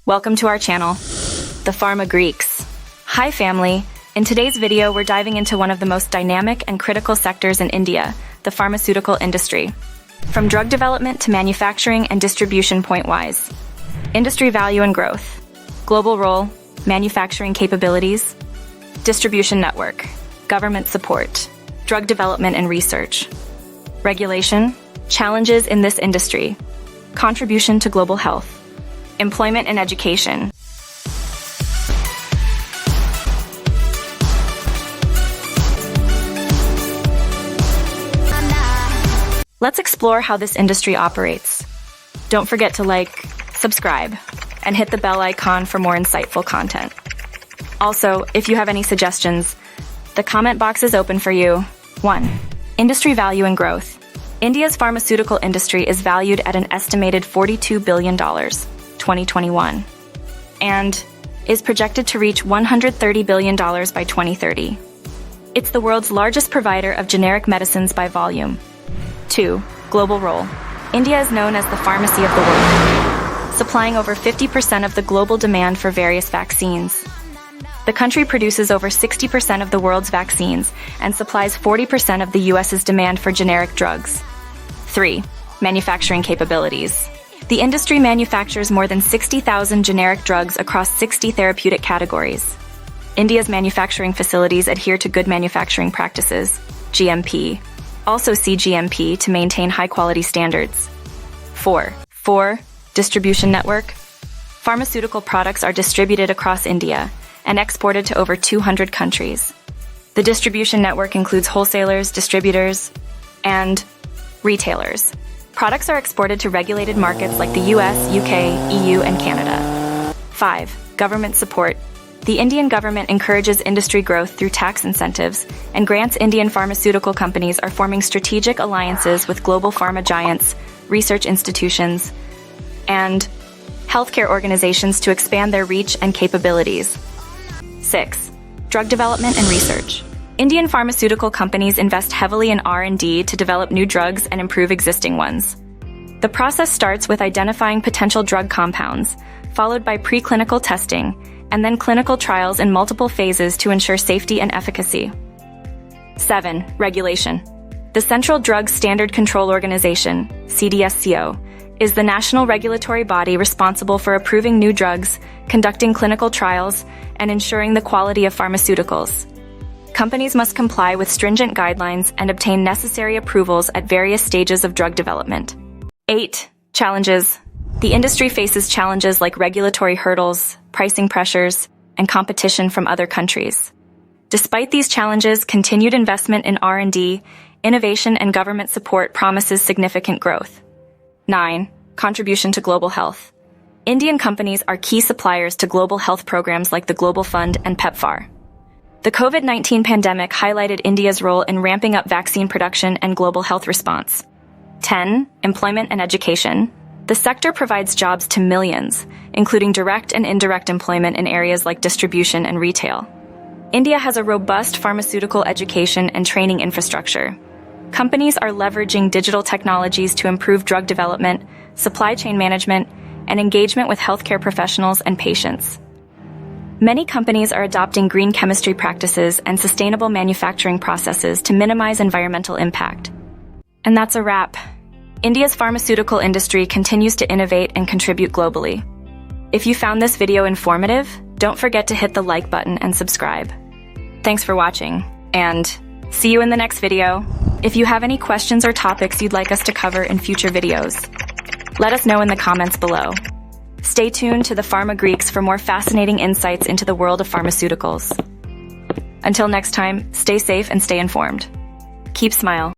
Welcome to our channel, the Pharma Greeks. Hi family, in today's video we're diving into one of the most dynamic and critical sectors in India, the pharmaceutical industry. From drug development to manufacturing and distribution point-wise. Industry value and growth. Global role, manufacturing capabilities. Distribution network, government support, drug development and research. Regulation, challenges in this industry. Contribution to global health. Employment and education. Let's explore how this industry operates. Don't forget to like, subscribe, and hit the bell icon for more insightful content. Also, if you have any suggestions, the comment box is open for you. 1. Industry value and growth. India's pharmaceutical industry is valued at an estimated $42 billion, 2021, and is projected to reach $130 billion by 2030. It's the world's largest provider of generic medicines by volume. 2. Global role. India is known as the pharmacy of the world, supplying over 50% of the global demand for various vaccines. The country produces over 60% of the world's vaccines and supplies 40% of the US's demand for generic drugs. 3. Manufacturing capabilities. The industry manufactures more than 60,000 generic drugs across 60 therapeutic categories. India's manufacturing facilities adhere to good manufacturing practices, GMP, also CGMP to maintain high-quality standards. 4. Distribution network. Pharmaceutical products are distributed across India and exported to over 200 countries. The distribution network includes wholesalers, distributors, and retailers. Products are exported to regulated markets like the US, UK, EU, and Canada. 5. Government support. The Indian government encourages industry growth through tax incentives, and grants Indian pharmaceutical companies are forming strategic alliances with global pharma giants, research institutions, and healthcare organizations to expand their reach and capabilities. 6. Drug development and research. Indian pharmaceutical companies invest heavily in R&D to develop new drugs and improve existing ones. The process starts with identifying potential drug compounds, followed by preclinical testing, and then clinical trials in multiple phases to ensure safety and efficacy. 7. Regulation. The Central Drug Standard Control Organization, CDSCO, is the national regulatory body responsible for approving new drugs, conducting clinical trials, and ensuring the quality of pharmaceuticals. Companies must comply with stringent guidelines and obtain necessary approvals at various stages of drug development. 8. Challenges. The industry faces challenges like regulatory hurdles, pricing pressures, and competition from other countries. Despite these challenges, continued investment in R&D, innovation, and government support promises significant growth. 9. Contribution to global health. Indian companies are key suppliers to global health programs like the Global Fund and PEPFAR. The COVID-19 pandemic highlighted India's role in ramping up vaccine production and global health response. 10. Employment and education. The sector provides jobs to millions, including direct and indirect employment in areas like distribution and retail. India has a robust pharmaceutical education and training infrastructure. Companies are leveraging digital technologies to improve drug development, supply chain management, and engagement with healthcare professionals and patients. Many companies are adopting green chemistry practices and sustainable manufacturing processes to minimize environmental impact. And that's a wrap. India's pharmaceutical industry continues to innovate and contribute globally. If you found this video informative, don't forget to hit the like button and subscribe. Thanks for watching, and see you in the next video. If you have any questions or topics you'd like us to cover in future videos, let us know in the comments below. Stay tuned to the Pharma Greeks for more fascinating insights into the world of pharmaceuticals. Until next time, stay safe and stay informed. Keep smile.